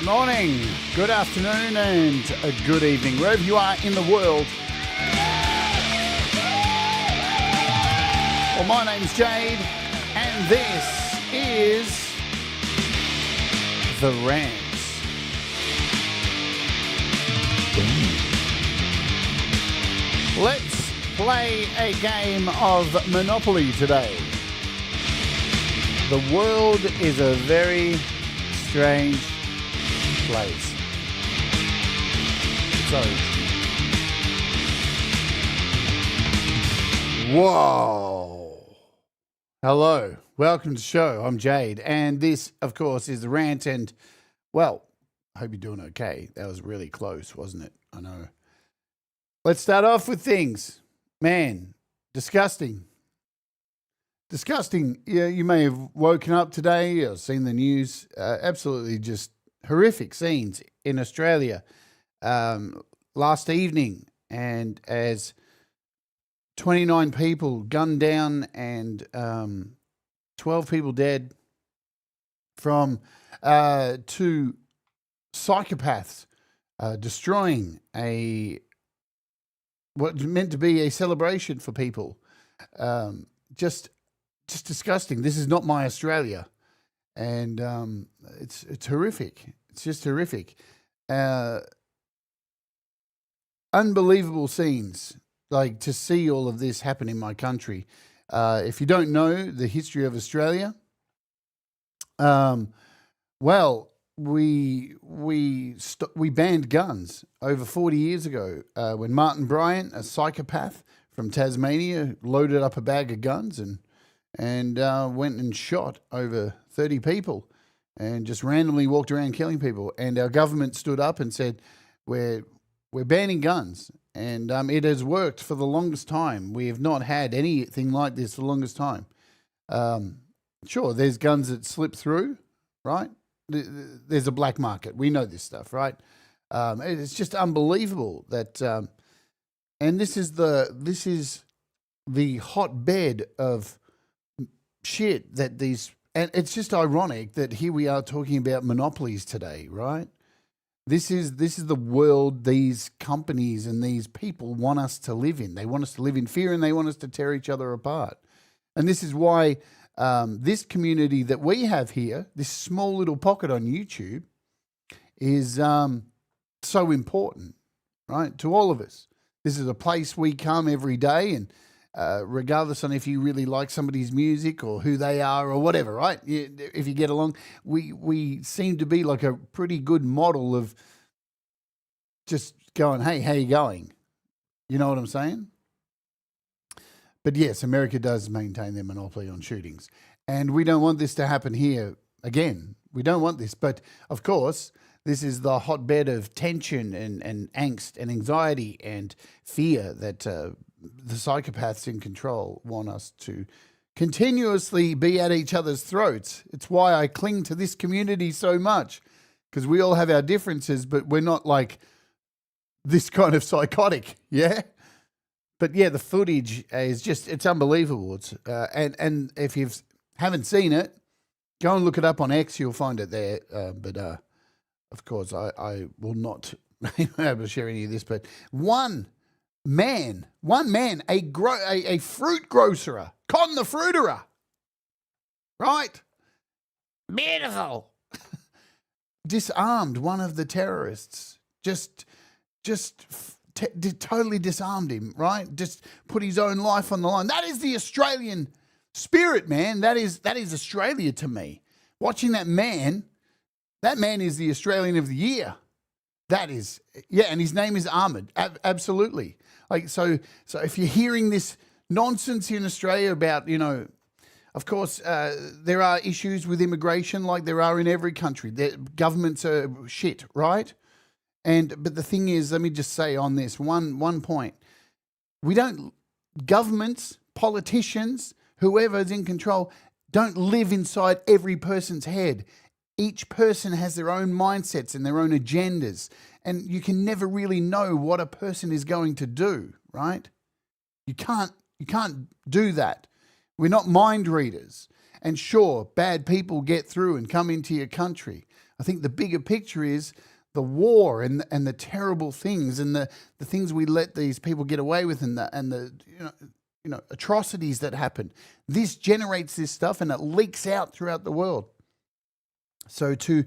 morning, good afternoon, and a good evening, wherever you are in the world. Well, my name's Jade, and this is The Rant. Let's play a game of Monopoly today. The world is a very strange place. So, whoa. Hello, welcome to the show. I'm Jade, and this, of course, is The Rant, and, well, I hope you're doing okay. That was really close, wasn't it? I know. Let's start off with things. Man, disgusting. Disgusting. Yeah, you may have woken up today or seen the news. Absolutely just horrific scenes in Australia last evening. And as 29 people gunned down and 12 people dead from two psychopaths destroying what meant to be a celebration for people. Just disgusting. This is not my Australia, and it's horrific. It's just horrific. Unbelievable scenes, like to see all of this happen in my country. If you don't know the history of Australia, well, we banned guns over 40 years ago when Martin Bryant, a psychopath from Tasmania, loaded up a bag of guns and went and shot over 30 people and just randomly walked around killing people. And our government stood up and said, we're banning guns. And it has worked for the longest time. We have not had anything like this for the longest time. Sure, there's guns that slip through, right? There's a black market. We know this stuff, right? It's just unbelievable that, and this is the hotbed of shit that these, and it's just ironic that here we are talking about monopolies today, right? This is the world these companies and these people want us to live in. They want us to live in fear, and they want us to tear each other apart. And this is why this community that we have here, this small little pocket on YouTube, is so important, right, to all of us. This is a place we come every day, and regardless on if you really like somebody's music or who they are or whatever, right? If you get along, we seem to be like a pretty good model of just going, hey, how you going? You know what I'm saying? But yes, America does maintain their monopoly on shootings. And we don't want this to happen here again. We don't want this. But of course, this is the hotbed of tension and angst and anxiety and fear that the psychopaths in control want us to continuously be at each other's throats. It's why I cling to this community so much, because we all have our differences, but we're not like this kind of psychotic, yeah? But yeah, the footage is it's unbelievable. It's and if you haven't seen it, go and look it up on X. You'll find it there. But of course, I will not be able to share any of this. But one man, a fruit grocer, Con the Fruiterer, right? Beautiful. Disarmed one of the terrorists. Totally disarmed him, right? Just put his own life on the line. That is the Australian spirit, man. That is Australia to me. Watching that man is the Australian of the year. That is, yeah, and his name is Ahmed. Absolutely. Like, so if you're hearing this nonsense in Australia about, of course, there are issues with immigration like there are in every country. The governments are shit, right? But the thing is, let me just say on this one point, governments, politicians, whoever's in control, don't live inside every person's head. Each person has their own mindsets and their own agendas, and you can never really know what a person is going to do, right? You can't do that. We're not mind readers. And sure, bad people get through and come into your country. I think the bigger picture is the war and the terrible things and the things we let these people get away with and the atrocities that happen. This generates this stuff and it leaks out throughout the world. So to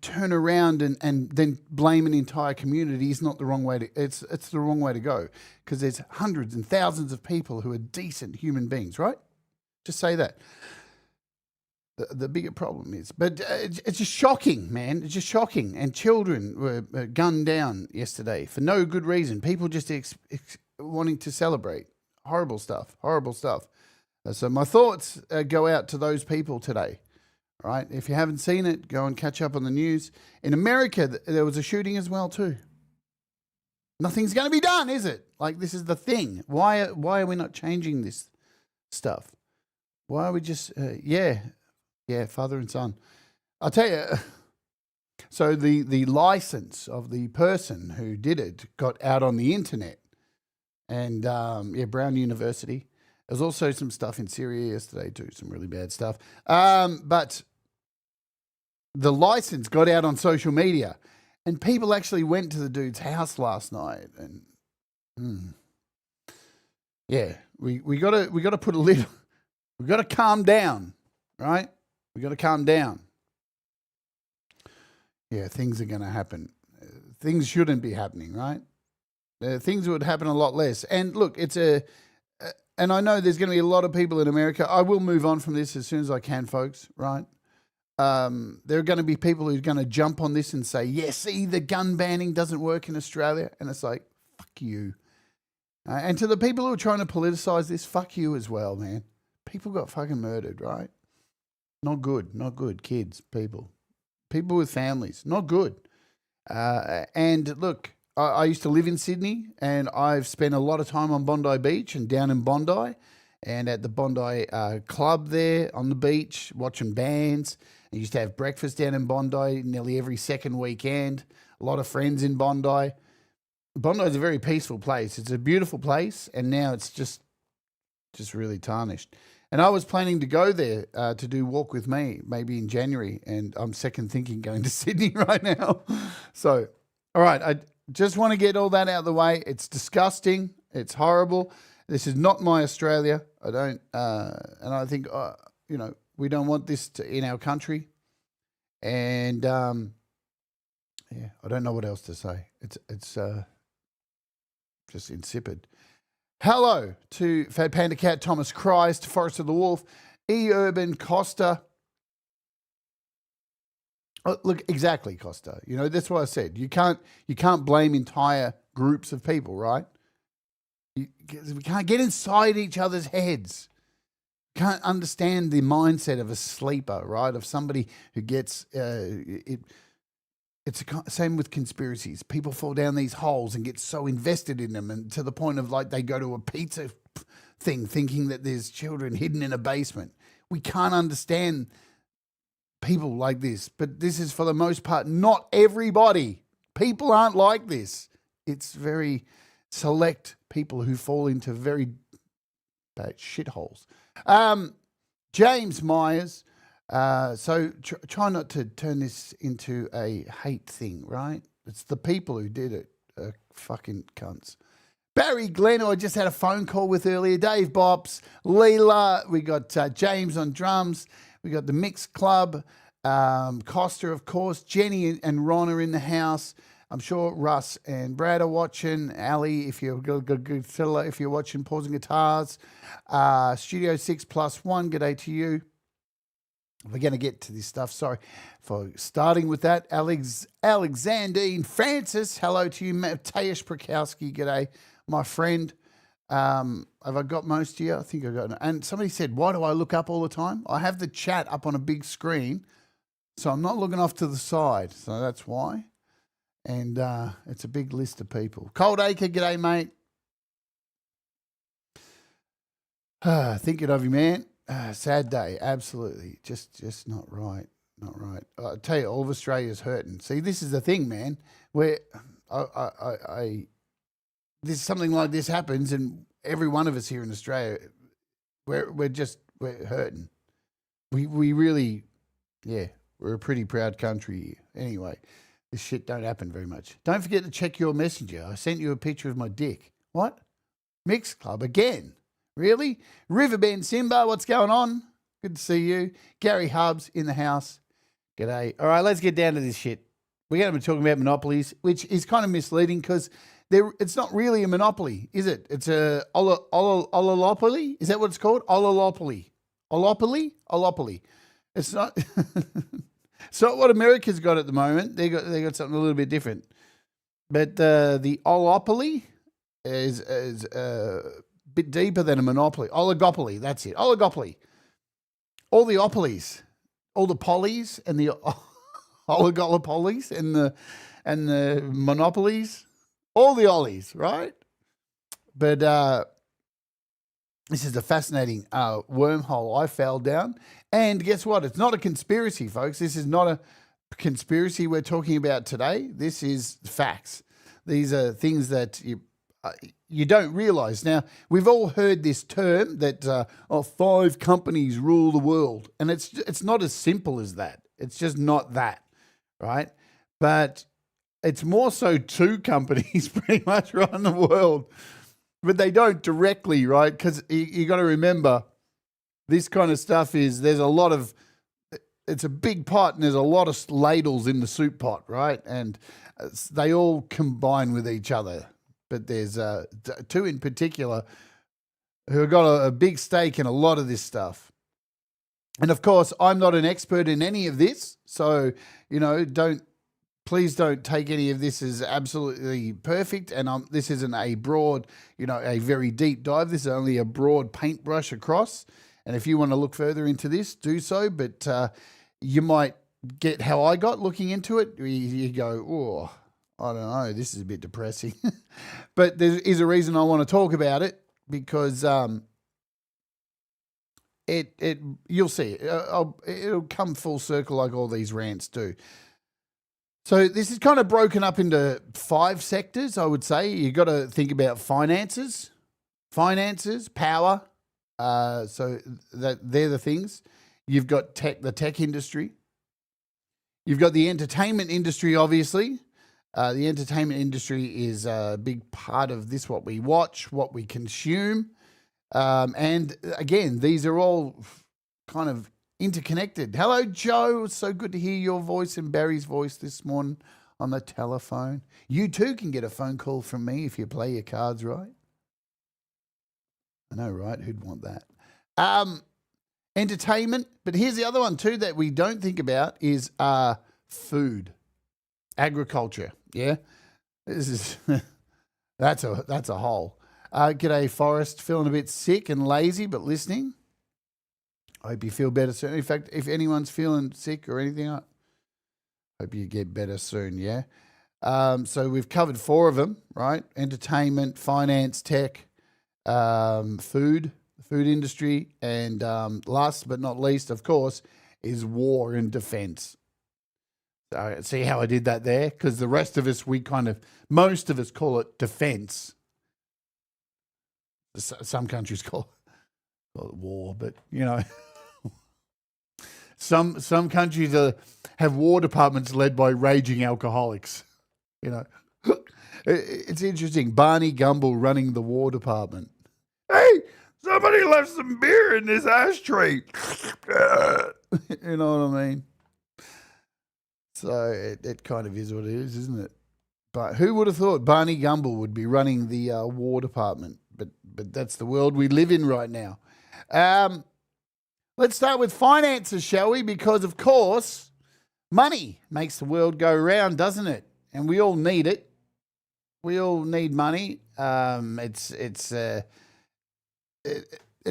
turn around and then blame an entire community is not the wrong way to. It's the wrong way to go, because there's hundreds and thousands of people who are decent human beings, right? Just say that. The bigger problem is, but it's just shocking, man. It's just shocking. And children were gunned down yesterday for no good reason. People just wanting to celebrate. Horrible stuff. Horrible stuff. So my thoughts go out to those people today. Right? If you haven't seen it, go and catch up on the news. In America, there was a shooting as well too. Nothing's going to be done, is it? Like, this is the thing. Why are we not changing this stuff? Why are we just father and son? I'll tell you. So the license of the person who did it got out on the internet, and Brown University. There's also some stuff in Syria yesterday too, some really bad stuff. But the license got out on social media, and people actually went to the dude's house last night. And we got to put a lid. We got to calm down, right? We got to calm down. Yeah, things are going to happen. Things shouldn't be happening, right? Things would happen a lot less. And look, and I know there's going to be a lot of people in America. I will move on from this as soon as I can, folks, right? There are going to be people who are going to jump on this and say, yeah, see, the gun banning doesn't work in Australia. And it's like, fuck you. And to the people who are trying to politicize this, fuck you as well, man. People got fucking murdered, right? Not good. Kids, people with families, not good. And look, I used to live in Sydney, and I've spent a lot of time on Bondi Beach and down in Bondi and at the Bondi club there on the beach watching bands. I used to have breakfast down in Bondi nearly every second weekend. A lot of friends in Bondi. Bondi is a very peaceful place. It's a beautiful place, and now it's just really tarnished. And I was planning to go there to do Walk With Me maybe in January, and I'm second thinking going to Sydney right now. So, all right, I just want to get all that out of the way. It's disgusting. It's horrible. This is not my Australia. I don't, and I think, we don't want this in our country. And, I don't know what else to say. It's just insipid. Hello to Fat Panda Cat, Thomas Christ, Forest of the Wolf, Urban Costa. Oh, look, exactly, Costa. That's what I said. You can't blame entire groups of people, right? We can't get inside each other's heads. Can't understand the mindset of a sleeper, right? Of somebody who gets It's the same with conspiracies. People fall down these holes and get so invested in them, and to the point of like they go to a pizza thing thinking that there's children hidden in a basement. We can't understand people like this, but this is for the most part not everybody. People aren't like this. It's very select people who fall into very bad shitholes. James Myers. So try not to turn this into a hate thing, right? It's the people who did it, fucking cunts. Barry Glenn, who I just had a phone call with earlier. Dave Bops, Leela. We got James on drums. We got the Mix Club. Costa, of course. Jenny and Ron are in the house. I'm sure Russ and Brad are watching. Ali, if you're good fella, if you're watching Pausing Guitars. Studio 6+1, good day to you. We're going to get to this stuff. Sorry for starting with that. Alexandrine Francis, hello to you. Mateusz Prakowski, g'day, my friend. Have I got most of you? I think I got. And somebody said, why do I look up all the time? I have the chat up on a big screen, so I'm not looking off to the side. So that's why. And it's a big list of people. Cold Acre, g'day, mate. Thinking of you, man. Sad day, absolutely. Just not right. Not right. I tell you, all of Australia's hurting. See, this is the thing, man. Where this something like this happens, and every one of us here in Australia, we're hurting. We really, We're a pretty proud country here. Anyway, this shit don't happen very much. Don't forget to check your messenger. I sent you a picture of my dick. What? Mixed Club again? Really? Riverbend Simba, what's going on? Good to see you. Gary Hubs in the house. G'day. All right, let's get down to this shit. We're going to be talking about monopolies, which is kind of misleading because it's not really a monopoly, is it? It's a oligopoly. Is that what it's called? Oligopoly. Oligopoly. It's not. It's not what America's got at the moment. They got something a little bit different. But the oligopoly is a bit deeper than a monopoly. Oligopoly. That's it. Oligopoly. All the opolies, all the polys and the oligopolies and the monopolies, all the ollies, right? But this is a fascinating wormhole I fell down. And guess what? It's not a conspiracy, folks. This is not a conspiracy we're talking about today. This is facts. These are things that you don't realize. Now, we've all heard this term that 5 companies rule the world. And it's not as simple as that. It's just not that, right? But it's more so 2 companies pretty much run the world. But they don't directly, right? Because you got to remember, this kind of stuff there's a lot of, it's a big pot and there's a lot of ladles in the soup pot, right? And they all combine with each other. But there's 2 in particular who have got a big stake in a lot of this stuff. And of course, I'm not an expert in any of this. So, please don't take any of this as absolutely perfect. And this isn't a broad, a very deep dive. This is only a broad paintbrush across. And if you want to look further into this, do so. But you might get how I got looking into it. You go, oh, I don't know, this is a bit depressing. But there is a reason I want to talk about it because you'll see. It'll come full circle like all these rants do. So this is kind of broken up into 5 sectors, I would say. You've got to think about finances, power. So they're the things. You've got the tech industry. You've got the entertainment industry, obviously. The entertainment industry is a big part of this, what we watch, what we consume. And again, these are all kind of interconnected. Hello, Joe. It's so good to hear your voice and Barry's voice this morning on the telephone. You too can get a phone call from me if you play your cards right. I know, right? Who'd want that? Entertainment. But here's the other one too that we don't think about is food, agriculture. Yeah, this is that's a whole. G'day, Forrest. Feeling a bit sick and lazy, but listening. I hope you feel better soon. In fact, if anyone's feeling sick or anything, I hope you get better soon, yeah? So we've covered 4 of them, right? Entertainment, finance, tech, food, the food industry, and last but not least, of course, is war and defense. So see how I did that there? Because the rest of us, most of us call it defense. Some countries call it war, but, Some countries have war departments led by raging alcoholics. It's interesting. Barney Gumble running the war department. Hey, somebody left some beer in this ashtray. You know what I mean? So it kind of is what it is, isn't it? But who would have thought Barney Gumble would be running the war department? But that's the world we live in right now. Let's start with finances, shall we? Because, of course, money makes the world go round, doesn't it? And we all need it. We all need money. It's a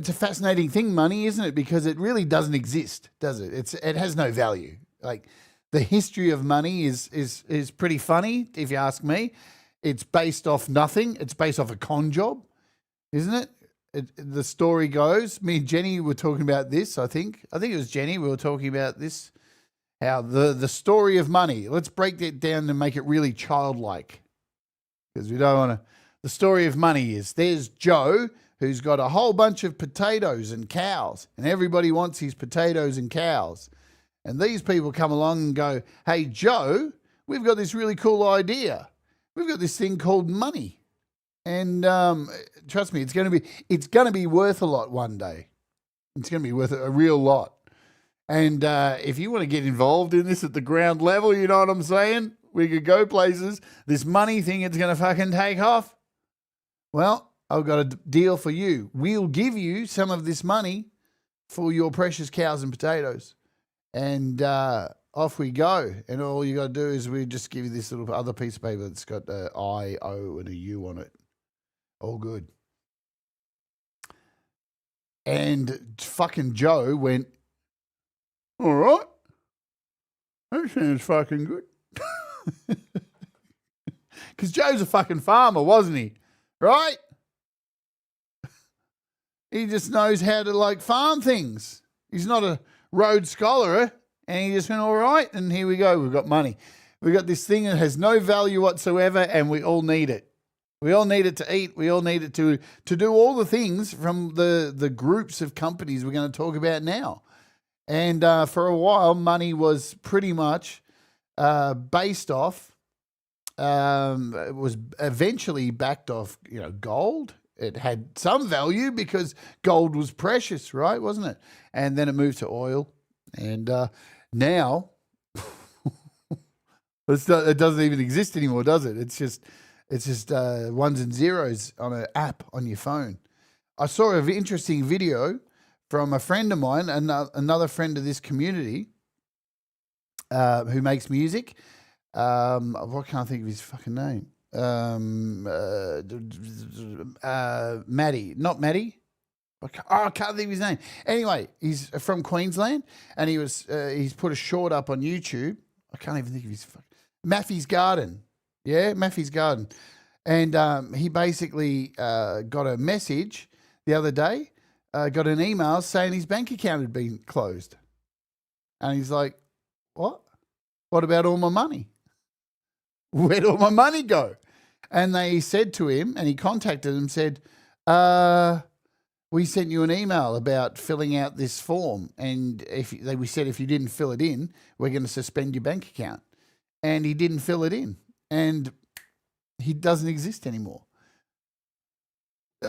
fascinating thing, money, isn't it? Because it really doesn't exist, does it? It has no value. Like, the history of money is pretty funny, if you ask me. It's based off nothing. It's based off a con job, isn't it? The story goes, me and Jenny were talking about this, I think it was Jenny, we were talking about this, how the story of money, let's break it down and make it really childlike, because we don't want to, the story of money is, there's Joe, who's got a whole bunch of potatoes and cows, and everybody wants his potatoes and cows, And these people come along and go, hey, Joe, we've got this really cool idea. We've got this thing called money. And trust me, it's going to be worth a lot one day. It's going to be worth a real lot. And if you want to get involved in this at the ground level, you know what I'm saying? We could go places. This money thing, it's going to fucking take off. Well, I've got a deal for you. We'll give you some of this money for your precious cows and potatoes. And off we go. And all you got to do is we just give you this little other piece of paper that's got an I, O, and a U on it. All good. And fucking Joe went, all right. That sounds fucking good. Because Joe's a fucking farmer, wasn't he? Right? He just knows how to, farm things. He's not a Rhodes Scholar, and he just went, all right, and here we go. We've got money. We've got this thing that has no value whatsoever, and we all need it. We all need it to eat. We all need it to do all the things from the groups of companies we're going to talk about now. And for a while, money was pretty much based off, it was eventually backed off, gold. It had some value because gold was precious, right? Wasn't it? And then it moved to oil. And now it doesn't even exist anymore, does it? It's just ones and zeros on an app on your phone. I saw an interesting video from a friend of mine, another friend of this community, who makes music. What can't I think of his fucking name? Maddie. I can't think of his name. Anyway, he's from Queensland, and he's put a short up on YouTube. I can't even think of his Maffey's Garden. Yeah, Maffey's Garden. And he basically got a message the other day, got an email saying his bank account had been closed. And he's like, what? What about all my money? Where'd all my money go? And they said to him, and he contacted them, said, we sent you an email about filling out this form. And we said if you didn't fill it in, we're going to suspend your bank account. And he didn't fill it in. And he doesn't exist anymore.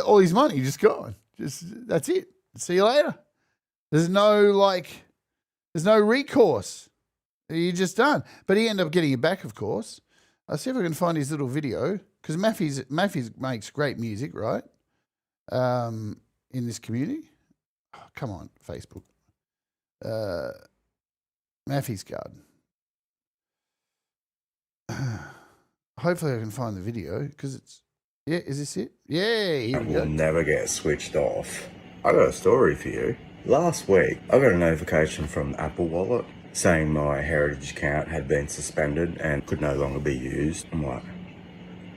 All his money just gone. That's it. See you later. There's no recourse. You're just done. But he ended up getting it back, of course. I'll see if I can find his little video, because Maffey's makes great music, right? In this community. Oh, come on, Facebook. Maffey's Garden. Hopefully I can find the video, because is this it? Yeah, here we go. Will never get switched off. I got a story for you. Last week, I got a notification from Apple Wallet saying my Heritage account had been suspended and could no longer be used. I'm like,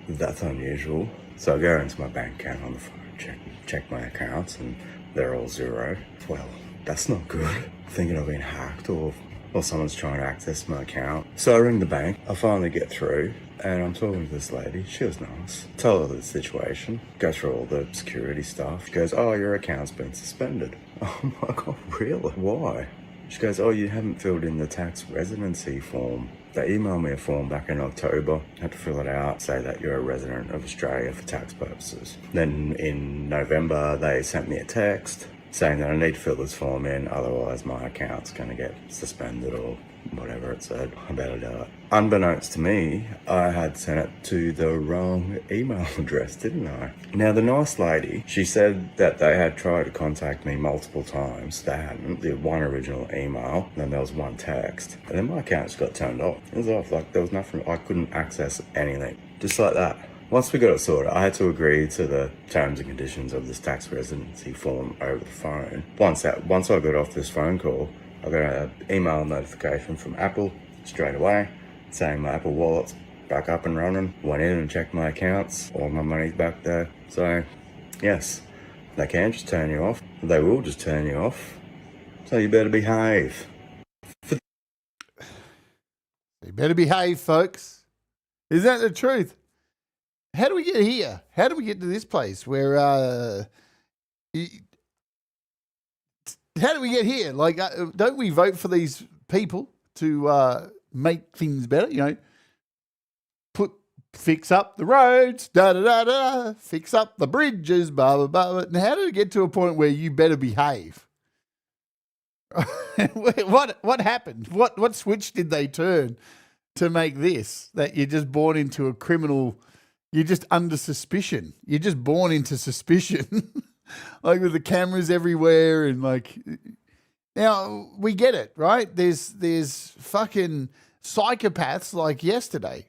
that's unusual. So I go into my bank account on the phone, check my accounts, and they're all zero. Well, that's not good. Thinking I've been hacked or someone's trying to access my account. So I ring the bank. I finally get through, and I'm talking to this lady. She was nice. Tell her the situation. Go through all the security stuff. She goes, oh, your account's been suspended. I'm like, oh, really? Why? She goes, oh, you haven't filled in the tax residency form. They emailed me a form back in October. I had to fill it out, say that you're a resident of Australia for tax purposes. Then in November, they sent me a text saying that I need to fill this form in, otherwise my account's going to get suspended or whatever it said. I better do it. Unbeknownst to me, I had sent it to the wrong email address, didn't I? Now, the nice lady, she said that they had tried to contact me multiple times. They hadn't. There was one original email, then there was one text, and then my account just got turned off. It was off, there was nothing, I couldn't access anything. Just like that. Once we got it sorted, I had to agree to the terms and conditions of this tax residency form over the phone. Once I got off this phone call, I got an email notification from Apple straight away saying my Apple Wallet's back up and running. Went in and checked my accounts, all my money's back there. So, yes, they can just turn you off. They will just turn you off. So you better behave. You better behave, folks. Is that the truth? How do we get here? How do we get to this place where, how do we get here? Don't we vote for these people to make things better, fix up the roads, fix up the bridges, blah, blah, blah. And how did it get to a point where you better behave? What happened? What switch did they turn to make this, that you're just born into a criminal, you're just under suspicion. You're just born into suspicion, like with the cameras everywhere and like, now we get it, right? There's fucking psychopaths like yesterday,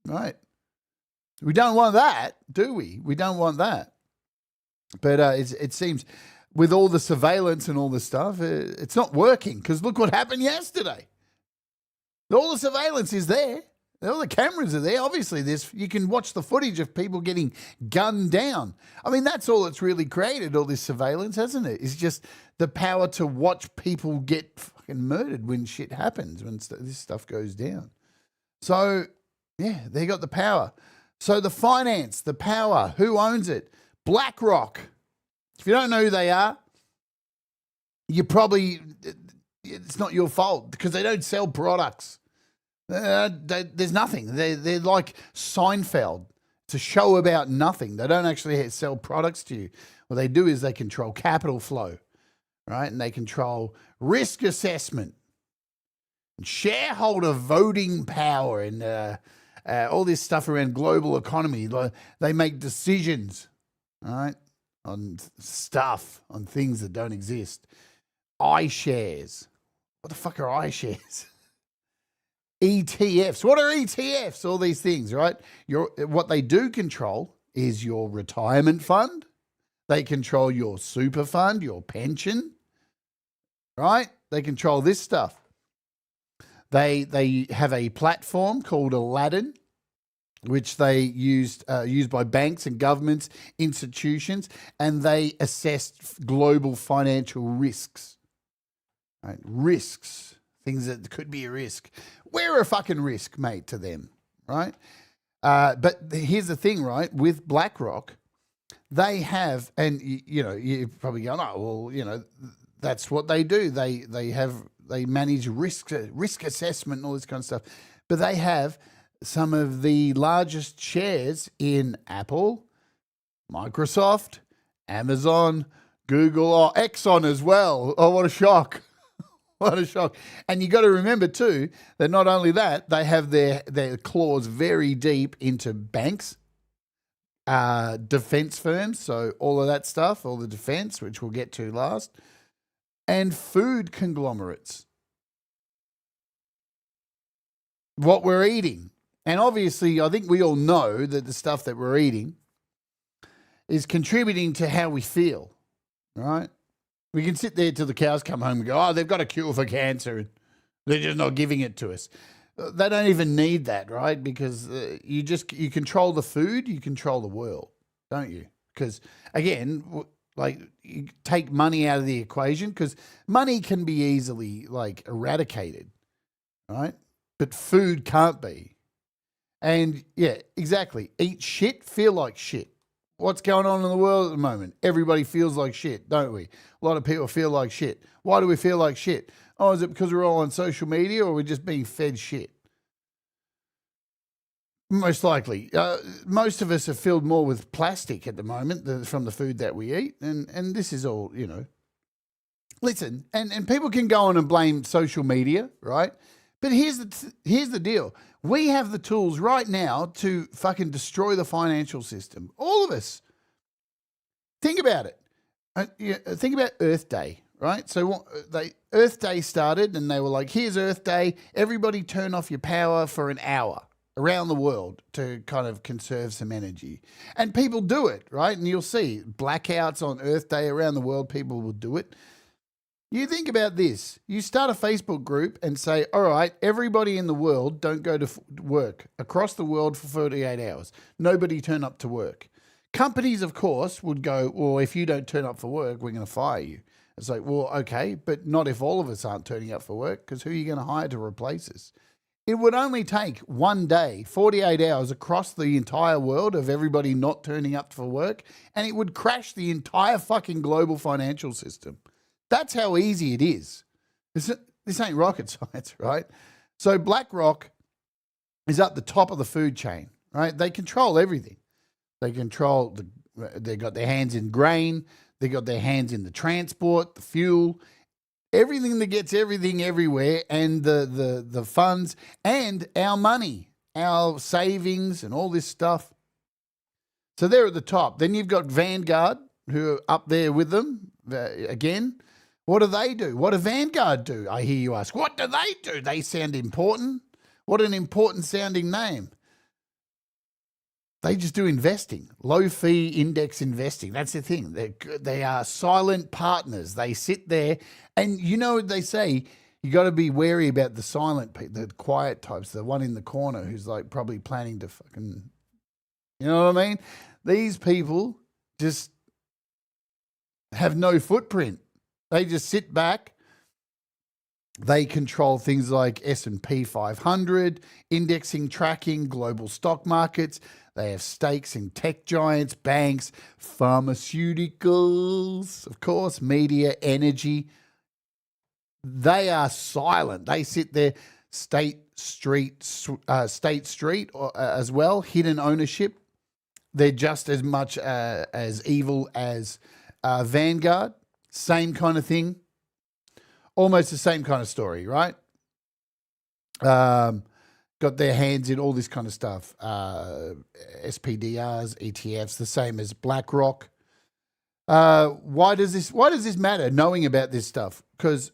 right? We don't want that, do we? We don't want that. But it seems with all the surveillance and all the stuff, it's not working because look what happened yesterday. All the surveillance is there. All the cameras are there. Obviously, you can watch the footage of people getting gunned down. I mean, that's all it's really created, all this surveillance, hasn't it? It's just the power to watch people get fucking murdered when shit happens, when this stuff goes down. So, yeah, they got the power. So the finance, the power, who owns it? BlackRock. If you don't know who they are, it's not your fault because they don't sell products. There's nothing. They're like Seinfeld. It's a show about nothing. They don't actually sell products to you. What they do is they control capital flow, right? And they control risk assessment, and shareholder voting power, and all this stuff around global economy. They make decisions, right, on stuff, on things that don't exist. iShares. What the fuck are iShares? ETFs. What are ETFs? All these things, right? What they do control is your retirement fund. They control your super fund, your pension, right? They control this stuff. They have a platform called Aladdin, which they used by banks and governments, institutions, and they assessed global financial risks. Right? Risks, things that could be a risk. We're a fucking risk, mate, to them, right? But here's the thing, right? With BlackRock, they have, and you're probably going, oh, well, that's what they do. They manage risk assessment and all this kind of stuff. But they have some of the largest shares in Apple, Microsoft, Amazon, Google, Exxon as well. Oh, what a shock. What a shock. And you got to remember too, that not only that, they have their claws very deep into banks, defense firms, so all of that stuff, all the defense, which we'll get to last, and food conglomerates. What we're eating. And obviously, I think we all know that the stuff that we're eating is contributing to how we feel, right? We can sit there till the cows come home and go, oh, they've got a cure for cancer and they're just not giving it to us. They don't even need that, right? Because you control the food, you control the world, don't you? Because, again, like you take money out of the equation because money can be easily, like, eradicated, right? But food can't be. And, yeah, exactly. Eat shit, feel like shit. What's going on in the world at the moment? Everybody feels like shit, don't we? A lot of people feel like shit. Why do we feel like shit? Oh, is it because we're all on social media or we're just being fed shit? Most likely. Most of us are filled more with plastic at the moment from the food that we eat. And this is all, Listen, and people can go on and blame social media, right? But here's the deal. We have the tools right now to fucking destroy the financial system. All of us. Think about it. Think about Earth Day, right? So Earth Day started and they were like, here's Earth Day. Everybody turn off your power for an hour around the world to kind of conserve some energy. And people do it, right? And you'll see blackouts on Earth Day around the world. People will do it. You think about this. You start a Facebook group and say, all right, everybody in the world don't go to work across the world for 48 hours. Nobody turn up to work. Companies, of course, would go, well, if you don't turn up for work, we're going to fire you. It's like, well, okay, but not if all of us aren't turning up for work, because who are you going to hire to replace us? It would only take one day, 48 hours across the entire world of everybody not turning up for work, and it would crash the entire fucking global financial system. That's how easy it is. This ain't rocket science, right? So BlackRock is at the top of the food chain, right? They control everything. They control they got their hands in grain. They got their hands in the transport, the fuel, everything that gets everything everywhere, and the funds and our money, our savings, and all this stuff. So they're at the top. Then you've got Vanguard, who are up there with them again. What do they do? What do Vanguard do? I hear you ask. What do they do? They sound important. What an important sounding name. They just do investing, low-fee index investing. That's the thing. They are silent partners. They sit there, and you know what they say, you got to be wary about the silent people, the quiet types, the one in the corner who's like probably planning to fucking, you know what I mean? These people just have no footprint. They just sit back. They control things like S&P 500, indexing, tracking, global stock markets. They have stakes in tech giants, banks, pharmaceuticals, of course, media, energy. They are silent. They sit there, State Street as well, hidden ownership. They're just as much as evil as Vanguard. Same kind of thing. Almost the same kind of story, right? Got their hands in all this kind of stuff. SPDRs, ETFs, the same as BlackRock. Why does this matter, knowing about this stuff? Because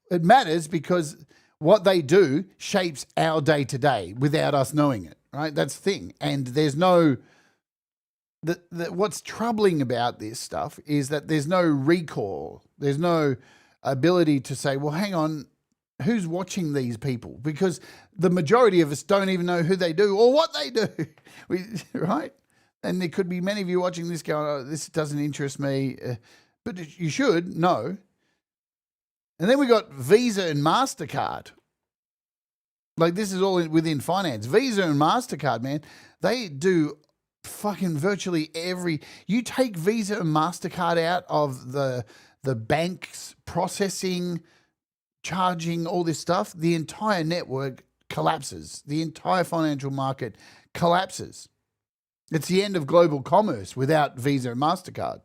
it matters because what they do shapes our day-to-day without us knowing it, right? That's the thing. And there's no... what's troubling about this stuff is that there's no recall. There's no ability to say, well, hang on, who's watching these people? Because the majority of us don't even know who they do or what they do, right? And there could be many of you watching this going, oh, this doesn't interest me, but you should know. And then we got Visa and MasterCard. Like, this is all within finance. Visa and MasterCard, man, they do fucking virtually you take Visa and MasterCard out of the banks processing, charging, all this stuff, the entire network collapses. The entire financial market collapses. It's the end of global commerce without Visa and MasterCard.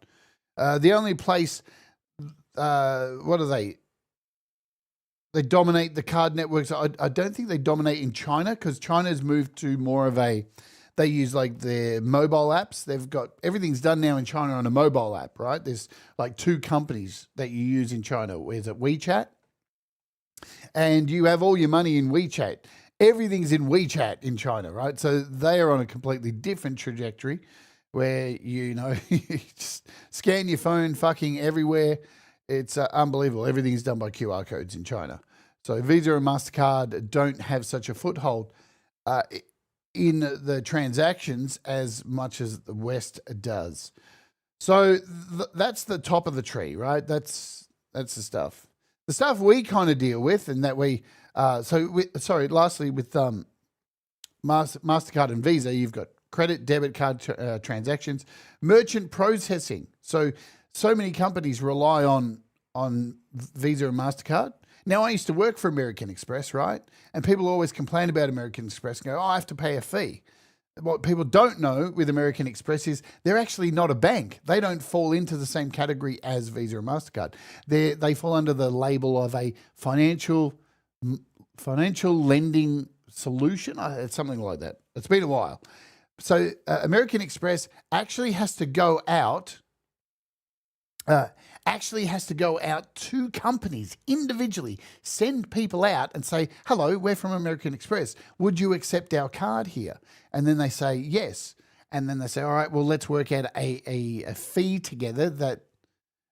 The only place, what are they? They dominate the card networks. I don't think they dominate in China, because China's moved to more of they use like their mobile apps. They've got, everything's done now in China on a mobile app, right? There's like 2 companies that you use in China. Is it WeChat? And you have all your money in WeChat. Everything's in WeChat in China, right? So they are on a completely different trajectory where, you just scan your phone fucking everywhere. It's unbelievable. Everything's done by QR codes in China. So Visa and MasterCard don't have such a foothold in the transactions as much as the West does. So that's the top of the tree, right? That's the stuff. The stuff we kind of deal with, and that lastly, with MasterCard and Visa, you've got credit, debit card transactions, merchant processing. So many companies rely on Visa and MasterCard. Now, I used to work for American Express, right? And people always complain about American Express and go, oh, I have to pay a fee. What people don't know with American Express is they're actually not a bank. They don't fall into the same category as Visa and MasterCard. They fall under the label of a financial lending solution. It's something like that. It's been a while. So American Express actually has to go out to companies individually, send people out and say, hello, we're from American Express. Would you accept our card here? And then they say, yes. And then they say, all right, well, let's work out a fee together that,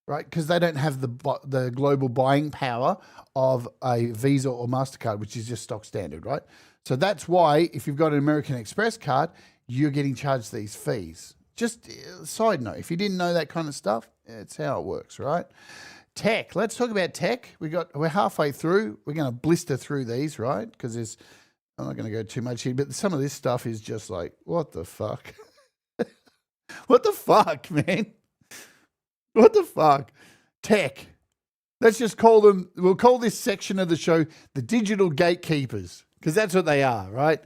right? Because they don't have the global buying power of a Visa or MasterCard, which is just stock standard, right? So that's why if you've got an American Express card, you're getting charged these fees. Just a side note, if you didn't know that kind of stuff, it's how it works, right? Tech. Let's talk about tech. We're halfway through. We're going to blister through these, right? Because I'm not going to go too much here, but some of this stuff is just like, what the fuck? What the fuck, man? What the fuck? Tech. Let's just call them, we'll call this section of the show the digital gatekeepers, because that's what they are, right?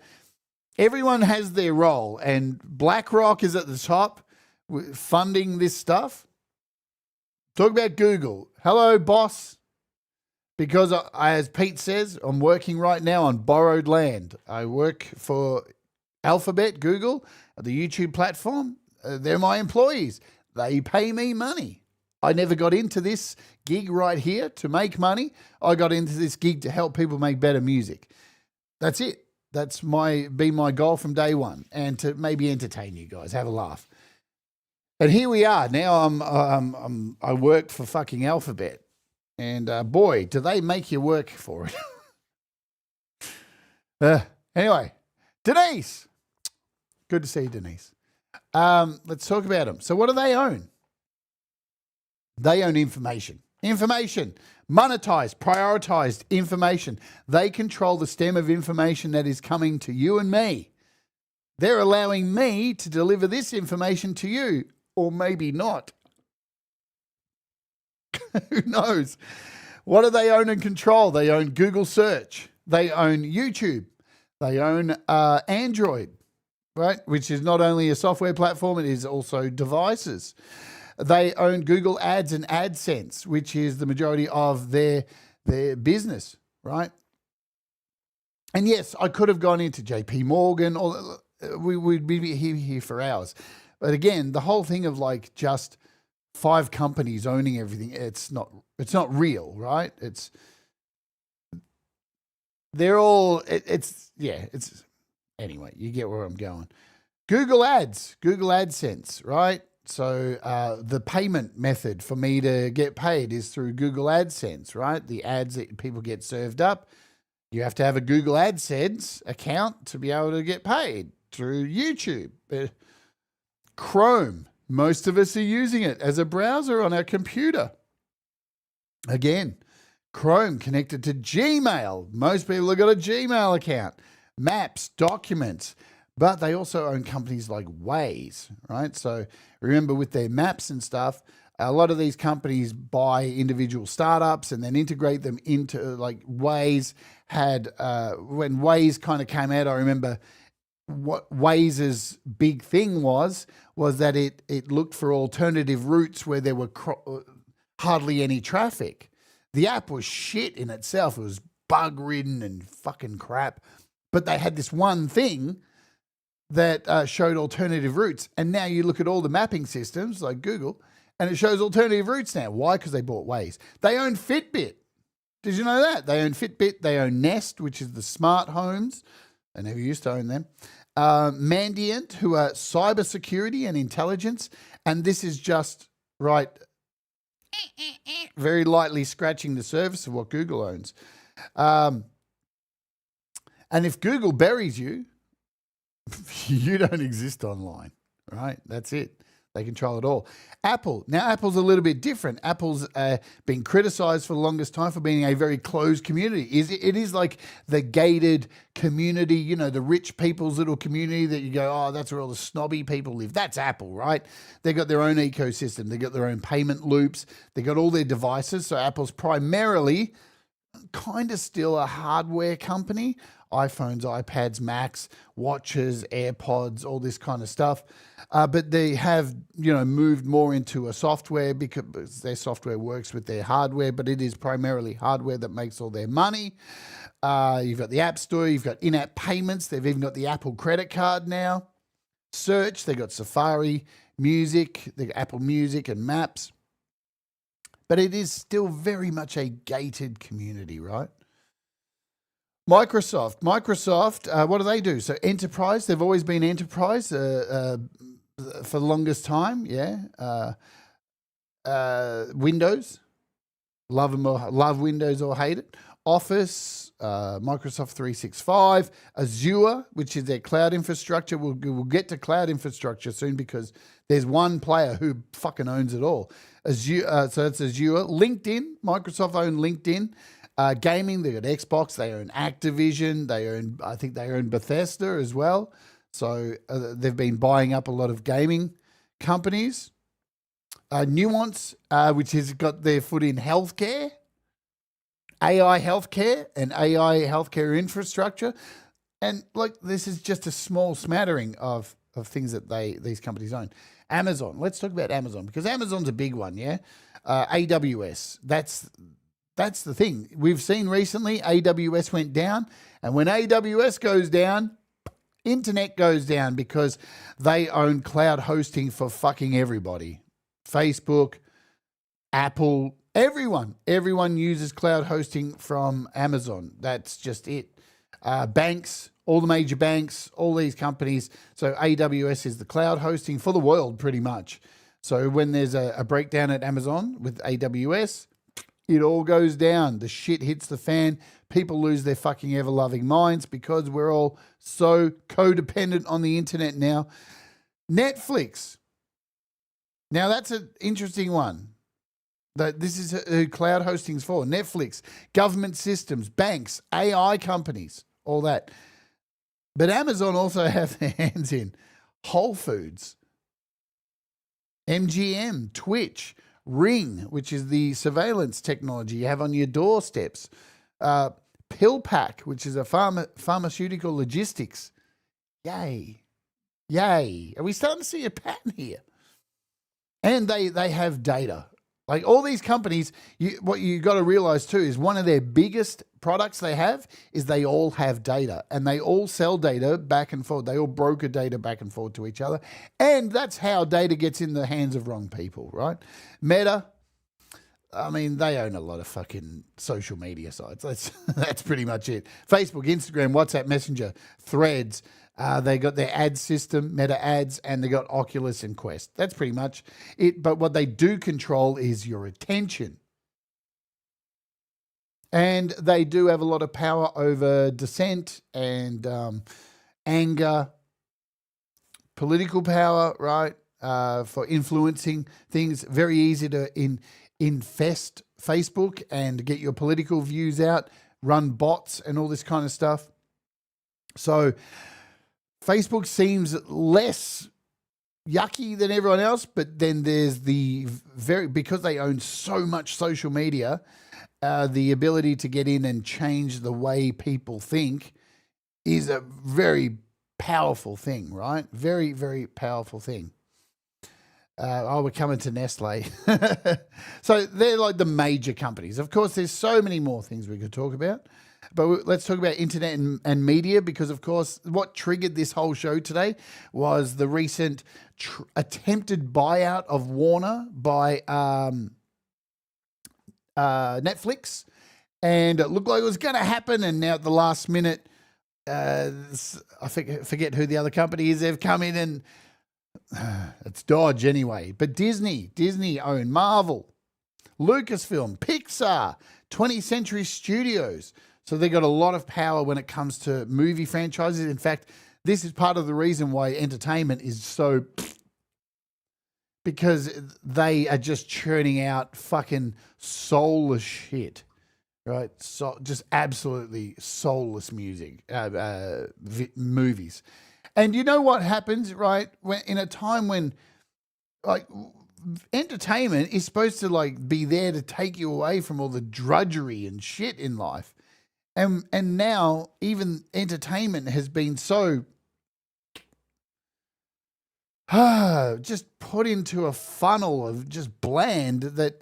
Everyone has their role, and BlackRock is at the top funding this stuff. Talk about Google. Hello, boss. Because, as Pete says, I'm working right now on borrowed land. I work for Alphabet, Google, the YouTube platform. They're my employees. They pay me money. I never got into this gig right here to make money. I got into this gig to help people make better music. That's it. That's been my goal from day one, and to maybe entertain you guys, have a laugh. And here we are. Now I work for fucking Alphabet, and boy, do they make you work for it. Anyway, Denise. Good to see you, Denise. Let's talk about them. So what do they own? They own information. Information. Monetized, prioritized information. They control the stem of information that is coming to you and me. They're allowing me to deliver this information to you, or maybe not. Who knows? What do they own and control? They own Google Search. They own YouTube. They own Android, right? Which is not only a software platform, it is also devices. They own Google Ads and AdSense, which is the majority of their business, right? And yes, I could have gone into JP Morgan, or we'd be here for hours. But again, the whole thing of like just 5 companies owning everything, it's not real, right? Anyway, you get where I'm going. Google Ads, Google AdSense, right? So the payment method for me to get paid is through Google AdSense, right? The ads that people get served up, you have to have a Google AdSense account to be able to get paid through YouTube. Chrome, most of us are using it as a browser on our computer. Again, Chrome connected to Gmail. Most people have got a Gmail account. Maps, documents. But they also own companies like Waze, right? So remember, with their maps and stuff, a lot of these companies buy individual startups and then integrate them into, like Waze had, when Waze kind of came out, I remember what Waze's big thing was that it looked for alternative routes where there were hardly any traffic. The app was shit in itself. It was bug-ridden and fucking crap. But they had this one thing that showed alternative routes. And now you look at all the mapping systems like Google, and it shows alternative routes now. Why? Because they bought Waze. They own Fitbit. Did you know that? They own Fitbit. They own Nest, which is the smart homes. I never used to own them. Mandiant, who are cybersecurity and intelligence. And this is just, right, very lightly scratching the surface of what Google owns. And if Google buries you, you don't exist online, right? That's it. They control it all. Apple. Now, Apple's a little bit different. Apple's been criticized for the longest time for being a very closed community. It is like the gated community, you know, the rich people's little community that you go, oh, that's where all the snobby people live. That's Apple, right? They've got their own ecosystem. They've got their own payment loops. They've got all their devices. So Apple's primarily kind of still a hardware company. iPhones, iPads, Macs, watches, AirPods, all this kind of stuff. But they have, moved more into a software because their software works with their hardware, but it is primarily hardware that makes all their money. You've got the App Store, you've got in-app payments. They've even got the Apple credit card now. Search, they've got Safari, Music, the Apple Music and Maps. But it is still very much a gated community, right? Microsoft, what do they do? So enterprise, they've always been enterprise for the longest time, yeah. Windows, love Windows or hate it. Office, Microsoft 365, Azure, which is their cloud infrastructure. We'll get to cloud infrastructure soon because there's one player who fucking owns it all. Azure, so that's Azure. LinkedIn, Microsoft own LinkedIn. Gaming, they got Xbox, they own Activision, I think they own Bethesda as well. So they've been buying up a lot of gaming companies. Nuance, which has got their foot in healthcare, AI healthcare and AI healthcare infrastructure. And like, this is just a small smattering of things that these companies own. Amazon. Let's talk about Amazon, because Amazon's a big one, yeah? AWS. That's the thing. We've seen recently AWS went down, and when AWS goes down, internet goes down, because they own cloud hosting for fucking everybody. Facebook, Apple, everyone uses cloud hosting from Amazon. That's just it. Banks, all the major banks, all these companies. So AWS is the cloud hosting for the world, pretty much. So when there's a breakdown at Amazon with AWS, it all goes down. The shit hits the fan. People lose their fucking ever-loving minds, because we're all so codependent on the internet now. Netflix. Now, that's an interesting one. This is who cloud hosting's for. Netflix, government systems, banks, AI companies, all that. But Amazon also have their hands in Whole Foods, MGM, Twitch, Ring, which is the surveillance technology you have on your doorsteps, PillPack, which is a pharmaceutical logistics. Yay. Are we starting to see a pattern here? And they have data. Like, all these companies, what you got to realize too is one of their biggest products they have is they all have data, and they all sell data back and forth. They all broker data back and forth to each other. And that's how data gets in the hands of wrong people, right? Meta, I mean, they own a lot of fucking social media sites. That's pretty much it. Facebook, Instagram, WhatsApp, Messenger, Threads. They got their ad system, Meta Ads, and they got Oculus and Quest. That's pretty much it. But what they do control is your attention. And they do have a lot of power over dissent and anger, political power, right? For influencing things. Very easy to infest Facebook and get your political views out, run bots and all this kind of stuff. So Facebook seems less yucky than everyone else, but then there's because they own so much social media, the ability to get in and change the way people think is a very powerful thing, right? Very, very powerful thing. We're coming to Nestle. So they're like the major companies. Of course, there's so many more things we could talk about. But let's talk about internet and media, because, of course, what triggered this whole show today was the recent attempted buyout of Warner by Netflix. And it looked like it was going to happen. And now at the last minute, I forget who the other company is. They've come in and it's Dodge anyway. But Disney own Marvel, Lucasfilm, Pixar, 20th Century Studios. So they got a lot of power when it comes to movie franchises. In fact, this is part of the reason why entertainment is so, because they are just churning out fucking soulless shit, right? So just absolutely soulless music, movies. And you know what happens, right? When in a time when, like, entertainment is supposed to like be there to take you away from all the drudgery and shit in life. And now even entertainment has been so just put into a funnel of just bland that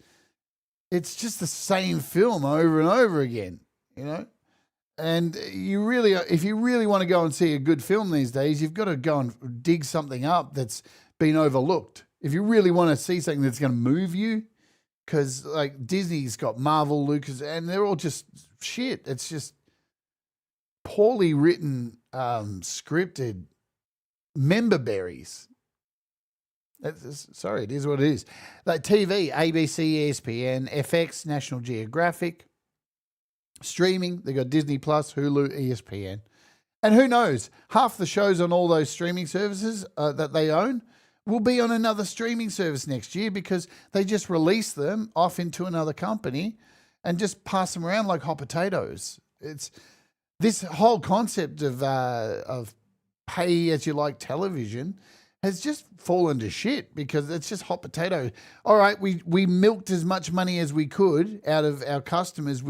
it's just the same film over and over again, you know? And if you really want to go and see a good film these days, you've got to go and dig something up that's been overlooked. If you really want to see something that's going to move you, because like Disney's got Marvel, Lucas, and they're all just shit. It's just poorly written, scripted member berries. Sorry, it is what it is. Like TV, ABC, ESPN, FX, National Geographic. Streaming, they got Disney Plus, Hulu, ESPN. And who knows, half the shows on all those streaming services that they own will be on another streaming service next year, because they just release them off into another company and just pass them around like hot potatoes. It's this whole concept of pay as you like television has just fallen to shit because it's just hot potato. All right, we milked as much money as we could out of our customers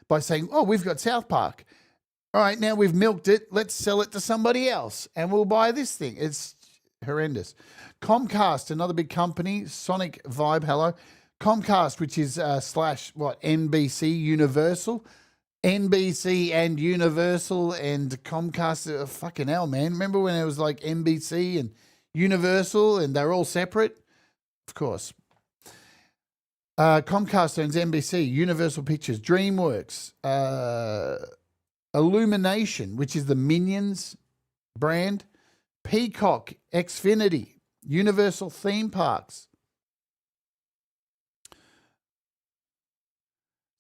by saying, oh, we've got South Park. All right, now we've milked it. Let's sell it to somebody else and we'll buy this thing. It's horrendous. Comcast, another big company, Sonic Vibe, hello. Comcast, which is NBC Universal. NBC and Universal and Comcast, fucking hell, man. Remember when it was like NBC and Universal and they're all separate? Of course. Comcast owns NBC, Universal Pictures, DreamWorks, Illumination, which is the Minions brand, Peacock, Xfinity, Universal Theme Parks.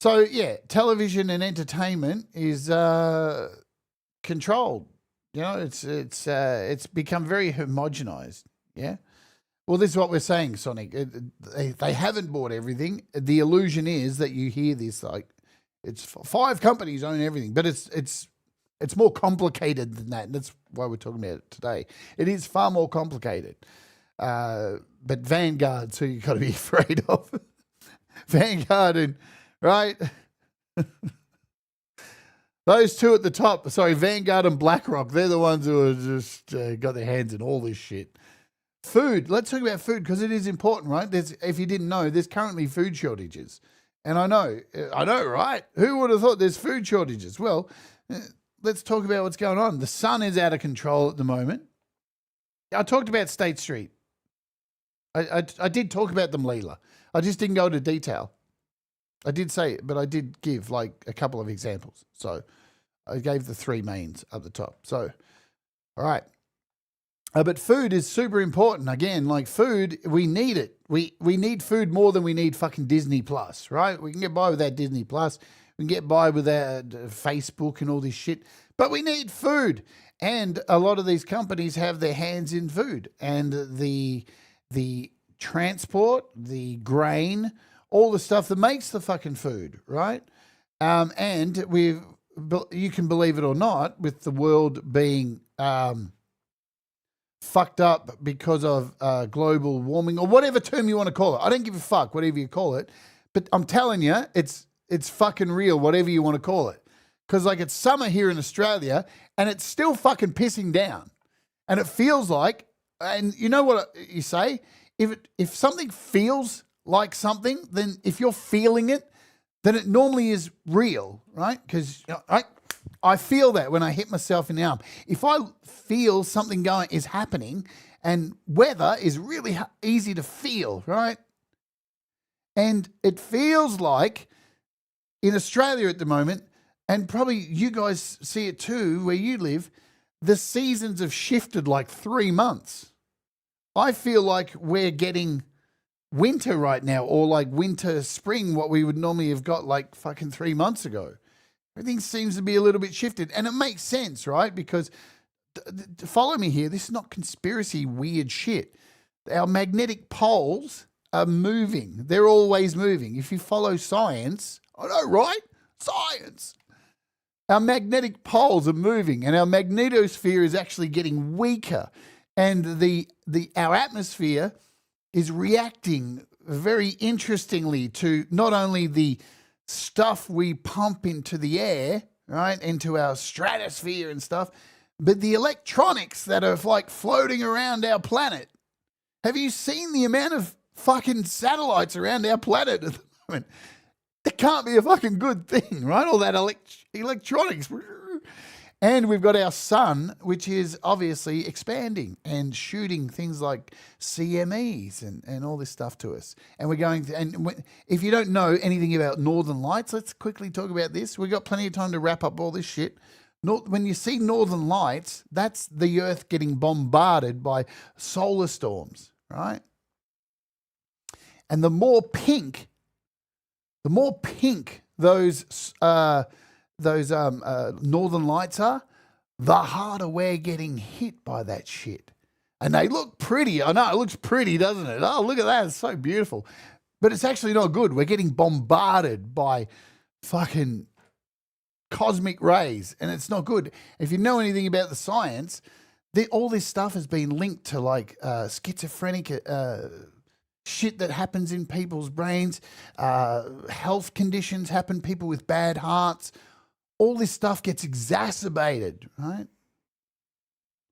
So, yeah, television and entertainment is controlled. You know, it's become very homogenized, yeah? Well, this is what we're saying, Sonic. They haven't bought everything. The illusion is that you hear this like it's 5 companies own everything, but it's more complicated than that. And that's why we're talking about it today. It is far more complicated. But Vanguard's who you got to be afraid of. Vanguard and right. Those two at the top, sorry, Vanguard and BlackRock, they're the ones who are just got their hands in all this shit. Food. Let's talk about food because it is important, right? If you didn't know, there's currently food shortages. And I know, right? Who would have thought there's food shortages? Well, let's talk about what's going on. The sun is out of control at the moment. I talked about State Street. I did talk about them, Leela. I just didn't go into detail. I did say it, but I did give like a couple of examples. So I gave the 3 mains at the top. So, all right. But food is super important. Again, like food, we need it. We need food more than we need fucking Disney Plus, right? We can get by without Disney Plus. We can get by without Facebook and all this shit. But we need food. And a lot of these companies have their hands in food. And the transport, the grain, all the stuff that makes the fucking food, right? And you can believe it or not, with the world being fucked up because of global warming or whatever term you want to call it. I don't give a fuck, whatever you call it. But I'm telling you, it's fucking real, whatever you want to call it. Because like it's summer here in Australia and it's still fucking pissing down. And it feels like, and you know what you say? If something feels like something, then if you're feeling it, then it normally is real, right? Because I feel that when I hit myself in the arm. If I feel something is happening, and weather is really easy to feel, right? And it feels like in Australia at the moment, and probably you guys see it too where you live, the seasons have shifted like 3 months. I feel like we're getting winter right now, or like winter, spring, what we would normally have got like fucking 3 months ago. Everything seems to be a little bit shifted, and it makes sense, right? Because follow me here. This is not conspiracy weird shit. Our magnetic poles are moving. They're always moving. If you follow science, I know, right? Science. Our magnetic poles are moving, and our magnetosphere is actually getting weaker, and our atmosphere is reacting very interestingly to not only the stuff we pump into the air, right, into our stratosphere and stuff, but the electronics that are like floating around our planet. Have you seen the amount of fucking satellites around our planet at the moment? It can't be a fucking good thing, right? All that electronics. And we've got our sun, which is obviously expanding and shooting things like CMEs and all this stuff to us. And we're going to, and if you don't know anything about northern lights, let's quickly talk about this. We've got plenty of time to wrap up all this shit. When you see northern lights, that's the earth getting bombarded by solar storms, right? And the more pink those northern lights are, the harder we're getting hit by that shit. And they look pretty. I know, it looks pretty, doesn't it? Oh, look at that. It's so beautiful. But it's actually not good. We're getting bombarded by fucking cosmic rays, and it's not good. If you know anything about the science, all this stuff has been linked to like schizophrenic shit that happens in people's brains, health conditions happen, people with bad hearts. All this stuff gets exacerbated, right?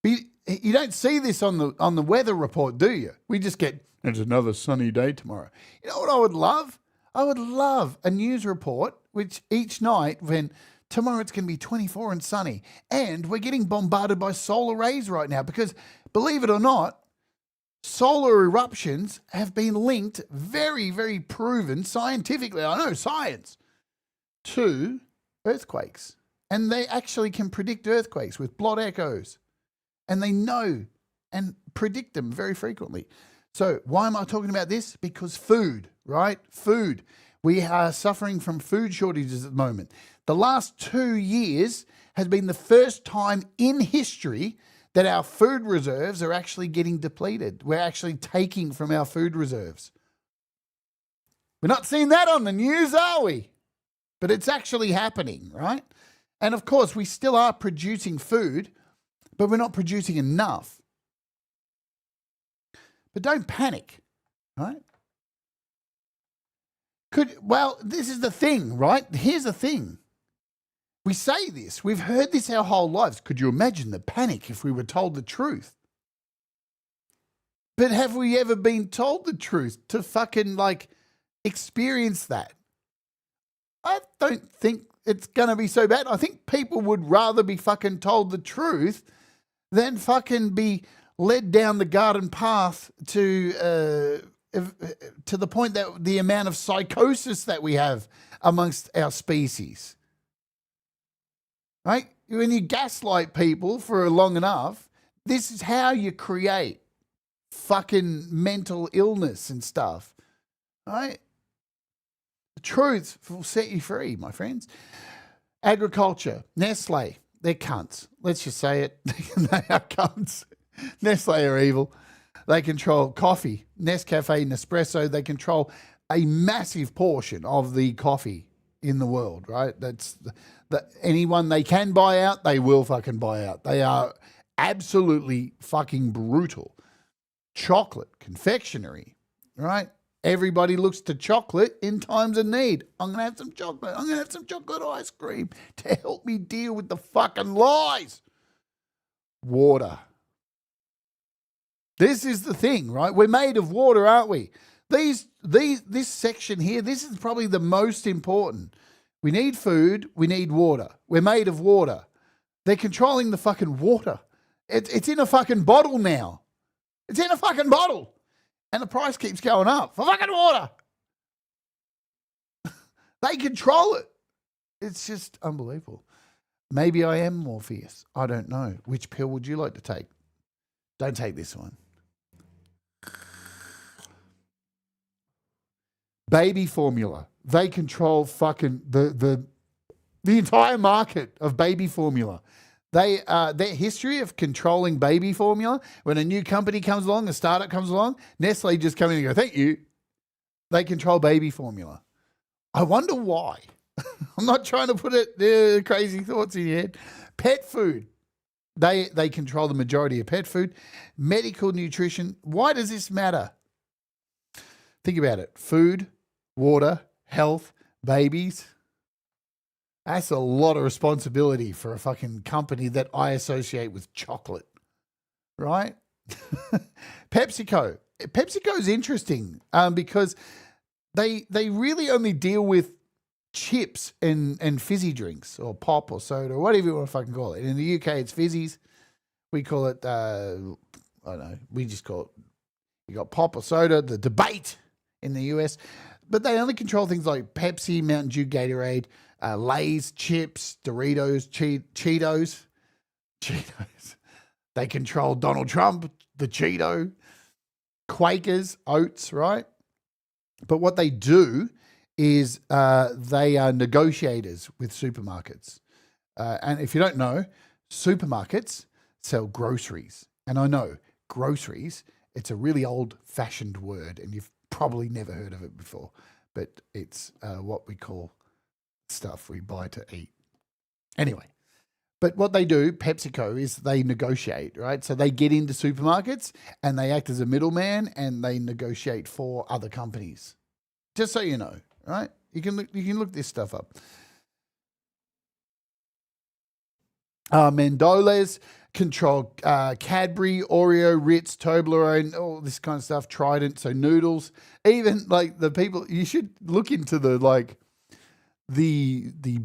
You don't see this on the weather report, do you? We just get, it's another sunny day tomorrow. You know what I would love? I would love a news report which each night when tomorrow it's going to be 24 and sunny, and we're getting bombarded by solar rays right now because, believe it or not, solar eruptions have been linked, very, very proven scientifically, I know, science, to earthquakes. And they actually can predict earthquakes with blot echoes. And they know and predict them very frequently. So why am I talking about this? Because food, right? Food. We are suffering from food shortages at the moment. The last 2 years has been the first time in history that our food reserves are actually getting depleted. We're actually taking from our food reserves. We're not seeing that on the news, are we? But it's actually happening, right? And of course, we still are producing food, but we're not producing enough. But don't panic, right? Well, this is the thing, right? Here's the thing. We say this. We've heard this our whole lives. Could you imagine the panic if we were told the truth? But have we ever been told the truth to fucking like experience that? I don't think it's going to be so bad. I think people would rather be fucking told the truth than fucking be led down the garden path to the point that the amount of psychosis that we have amongst our species. Right? When you gaslight people for long enough, this is how you create fucking mental illness and stuff. Right? The truth will set you free, my friends. Agriculture, Nestle, they're cunts. Let's just say it. They are cunts. Nestle are evil. They control coffee, Nescafe, Nespresso. They control a massive portion of the coffee in the world, right? That's anyone they can buy out, they will fucking buy out. They are absolutely fucking brutal. Chocolate, confectionery, right? Everybody looks to chocolate in times of need. I'm going to have some chocolate. I'm going to have some chocolate ice cream to help me deal with the fucking lies. Water. This is the thing, right? We're made of water, aren't we? This section here, this is probably the most important. We need food. We need water. We're made of water. They're controlling the fucking water. It's in a fucking bottle now. It's in a fucking bottle. And the price keeps going up for fucking water. They control it. It's just unbelievable. Maybe I am Morpheus. I don't know. Which pill would you like to take? Don't take this one. Baby formula. They control fucking the entire market of baby formula. Their history of controlling baby formula, when a new company comes along, a startup comes along, Nestle just come in and go, thank you. They control baby formula. I wonder why. I'm not trying to put crazy thoughts in your head. Pet food. They control the majority of pet food. Medical nutrition. Why does this matter? Think about it. Food, water, health, babies. That's a lot of responsibility for a fucking company that I associate with chocolate, right? PepsiCo. PepsiCo is interesting because they really only deal with chips and fizzy drinks or pop or soda or whatever you want to fucking call it. In the UK, it's fizzies. We call it, I don't know, we just call it, you got pop or soda, the debate in the US. But they only control things like Pepsi, Mountain Dew, Gatorade, Lay's, chips, Doritos, Cheetos. They control Donald Trump, the Cheeto, Quakers, oats, right? But what they do is they are negotiators with supermarkets. And if you don't know, supermarkets sell groceries. And I know groceries, it's a really old-fashioned word, and you've probably never heard of it before, but it's what we call stuff we buy to eat. Anyway, But what they do, PepsiCo, is they negotiate, right? So they get into supermarkets and they act as a middleman and they negotiate for other companies. Just so you know, right? You can look this stuff up. Mendoles control Cadbury, Oreo, Ritz, Toblerone, all this kind of stuff. Trident, so noodles. Even like the people, you should look into the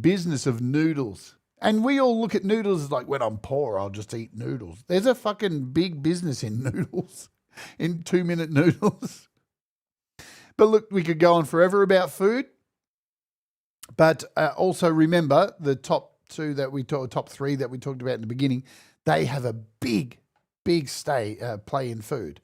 business of noodles. And we all look at noodles as like, when I'm poor, I'll just eat noodles. There's a fucking big business in noodles, in 2-minute noodles. But look, we could go on forever about food. But also remember the top three that we talked about in the beginning, they have a big play in food.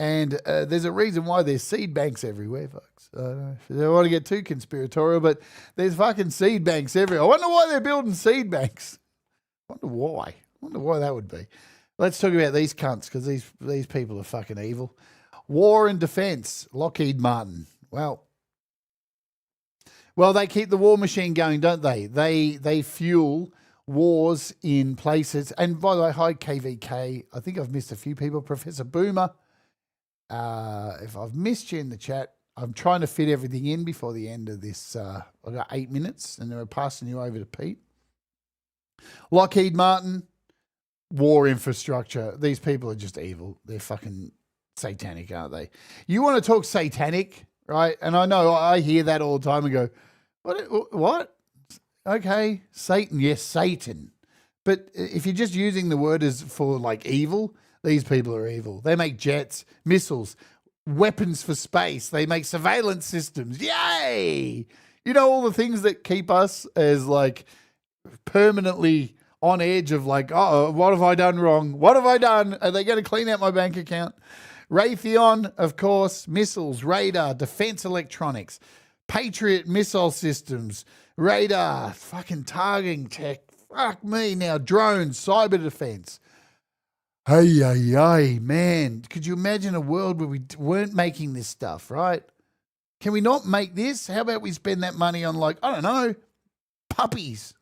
And there's a reason why there's seed banks everywhere, folks. I don't want to get too conspiratorial, but there's fucking seed banks everywhere. I wonder why they're building seed banks. I wonder why that would be. Let's talk about these cunts, because these people are fucking evil. War and defense, Lockheed Martin. Well, they keep the war machine going, don't they? They fuel wars in places. And by the way, hi KVK. I think I've missed a few people. Professor Boomer. If I've missed you in the chat, I'm trying to fit everything in before the end of this. I've got 8 minutes, and then we're passing you over to Pete. Lockheed Martin, war infrastructure. These people are just evil. They're fucking satanic, aren't they? You want to talk satanic, right? And I know I hear that all the time and go, what? Okay, Satan. Yes, Satan. But if you're just using the word as for like evil, these people are evil. They make jets, missiles, weapons for space. They make surveillance systems. Yay! You know, all the things that keep us as like permanently on edge of like, oh, what have I done wrong? What have I done? Are they going to clean out my bank account? Raytheon, of course, missiles, radar, defense electronics, Patriot missile systems, radar, fucking targeting tech. Fuck me now. Drones, cyber defense. Hey, man. Could you imagine a world where we weren't making this stuff, right? Can we not make this? How about we spend that money on, like, I don't know, puppies,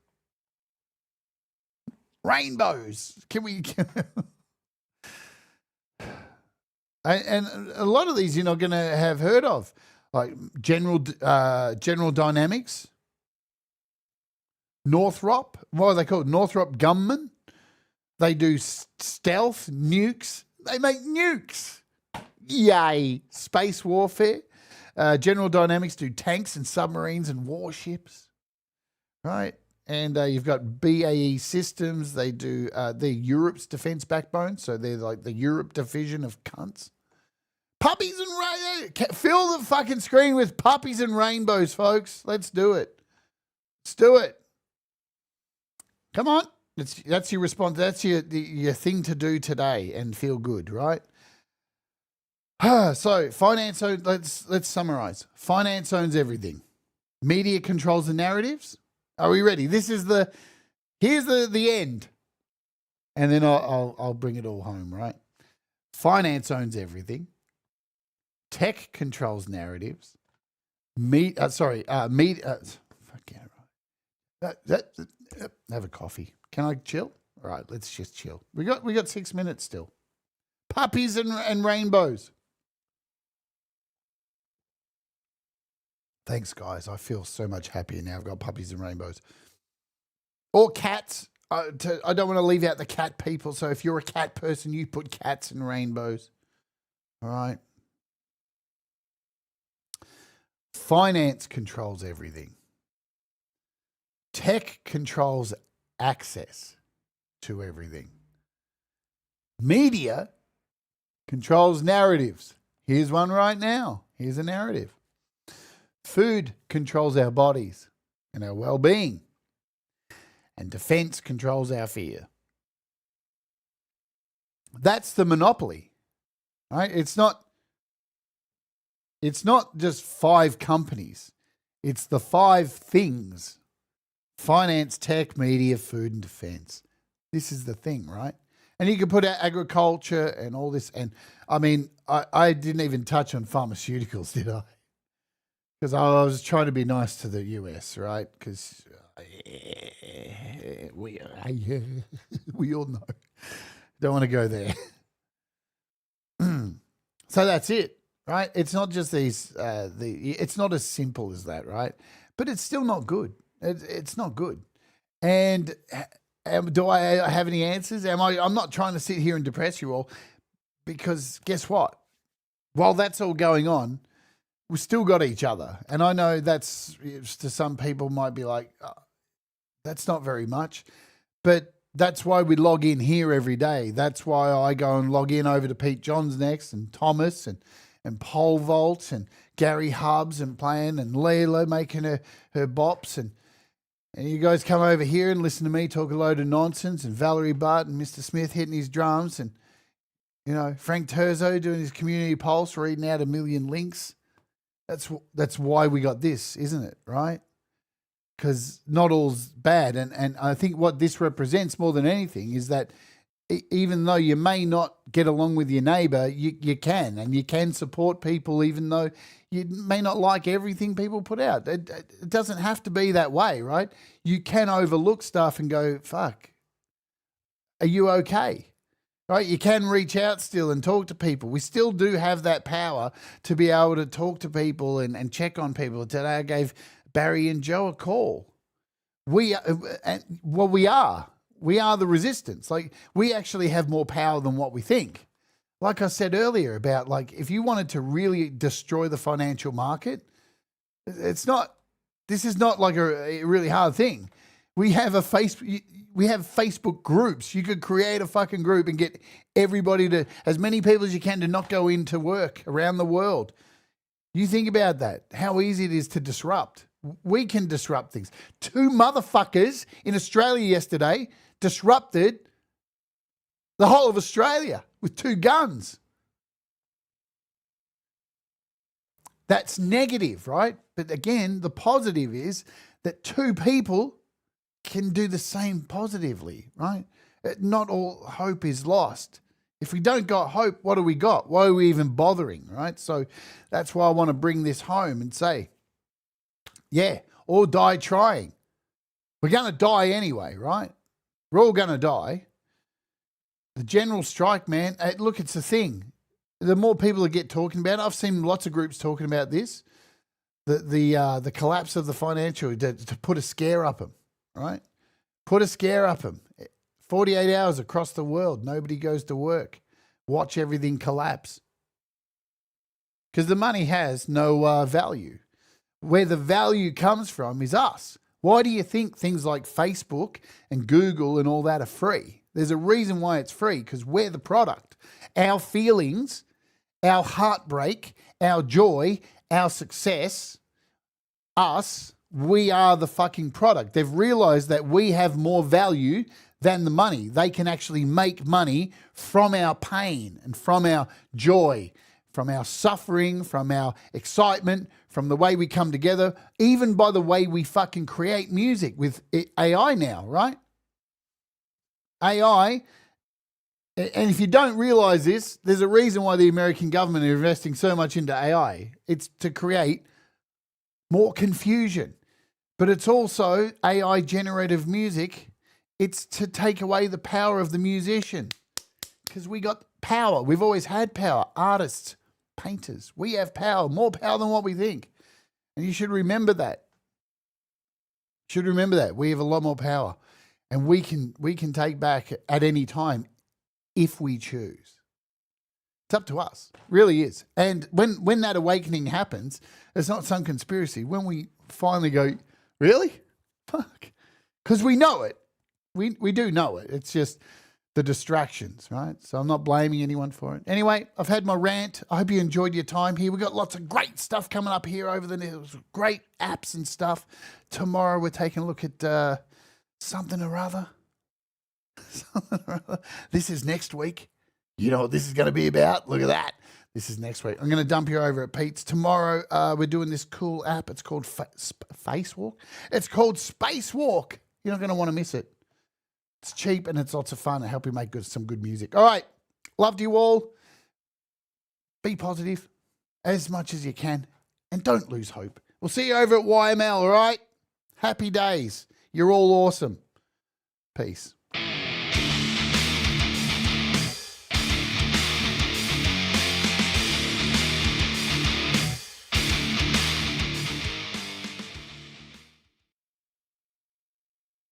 rainbows? Can we? And a lot of these you're not going to have heard of, like General Dynamics, Northrop. What are they called? Northrop Grumman. They do stealth, nukes. They make nukes. Yay. Space warfare. General Dynamics do tanks and submarines and warships. Right? And you've got BAE Systems. They do, they're Europe's defense backbone. So they're like the Europe division of cunts. Puppies and rainbows. Fill the fucking screen with puppies and rainbows, folks. Let's do it. Let's do it. Come on. That's your response. That's your thing to do today and feel good, right? So finance. So let's summarize. Finance owns everything. Media controls the narratives. Are we ready? Here's the end, and then I'll bring it all home, right? Finance owns everything. Tech controls narratives. Fuck yeah, right. Have a coffee. Can I chill? All right, let's just chill. We got 6 minutes still. Puppies and rainbows. Thanks, guys. I feel so much happier now. I've got puppies and rainbows. Or cats. I don't want to leave out the cat people. So if you're a cat person, you put cats and rainbows. All right. Finance controls everything. Tech controls access to everything. Media controls narratives. Here's one right now. Here's a narrative. Food controls our bodies and our well-being. And defense controls our fear. That's the monopoly, right? It's not just 5 companies. It's the 5 things: finance, tech, media, food, and defense. This is the thing, right? And you can put out agriculture and all this. And I mean, I didn't even touch on pharmaceuticals, did I? Because I was trying to be nice to the US, right? Because we all know. Don't want to go there. So that's it, right? It's not just these. It's not as simple as that, right? But it's still not good. It's not good. And do I have any answers? I'm not trying to sit here and depress you all, because guess what? While that's all going on, we've still got each other. And I know that's, to some people, might be like, oh, that's not very much. But that's why we log in here every day. That's why I go and log in over to Pete Johns next, and Thomas and Pole Vault and Gary Hubs and playing, and Leila making her bops. And you guys come over here and listen to me talk a load of nonsense, and Valerie Butt and Mr. Smith hitting his drums, and, you know, Frank Terzo doing his community pulse, reading out 1 million links. That's why we got this, isn't it? Right? Because not all's bad. And I think what this represents more than anything is that even though you may not get along with your neighbor, you can, and you can support people even though you may not like everything people put out. It doesn't have to be that way, right? You can overlook stuff and go, fuck, are you okay? Right? You can reach out still and talk to people. We still do have that power to be able to talk to people and check on people. Today I gave Barry and Joe a call. We are the resistance. Like, we actually have more power than what we think. Like I said earlier about, like, if you wanted to really destroy the financial market, this is not like a really hard thing. We have Facebook groups. You could create a fucking group and get everybody to, as many people as you can, to not go into work around the world. You think about that, how easy it is to disrupt. We can disrupt things. 2 motherfuckers in Australia yesterday disrupted the whole of Australia with 2 guns. That's negative, right? But again, the positive is that 2 people can do the same positively, right? Not all hope is lost. If we don't got hope, what do we got? Why are we even bothering, right? So that's why I want to bring this home and say, yeah, or die trying. We're going to die anyway, right? We're all going to die. The general strike, man, look, it's a thing. The more people that get talking about it, I've seen lots of groups talking about this, the collapse of the financial, to put a scare up them, right? Put a scare up them. 48 hours across the world, nobody goes to work. Watch everything collapse. Because the money has no value. Where the value comes from is us. Why do you think things like Facebook and Google and all that are free? There's a reason why it's free, because we're the product. Our feelings, our heartbreak, our joy, our success, us, we are the fucking product. They've realized that we have more value than the money. They can actually make money from our pain and from our joy, from our suffering, from our excitement, from the way we come together, even by the way we fucking create music with AI now, right? AI, and if you don't realize this, there's a reason why the American government are investing so much into AI. It's to create more confusion. But it's also AI generative music. It's to take away the power of the musician, because we got power. We've always had power. Artists, painters, we have power, more power than what we think. And you should remember that. We have a lot more power, and we can take back at any time if we choose. It's up to us. It really is. And when that awakening happens, it's not some conspiracy. When we finally go, really? Fuck. Because we know it. We do know it. It's just the distractions, right? So I'm not blaming anyone for it. Anyway, I've had my rant. I hope you enjoyed your time here. We've got lots of great stuff coming up here over the next, great apps and stuff. Tomorrow we're taking a look at something or other. This is next week. You know what this is going to be about? Look at that. This is next week. I'm going to dump you over at Pete's. Tomorrow we're doing this cool app. It's called Facewalk. It's called Spacewalk. You're not going to want to miss it. It's cheap and it's lots of fun. It'll help you make some good music. All right. Loved you all. Be positive as much as you can and don't lose hope. We'll see you over at YML, all right? Happy days. You're all awesome. Peace.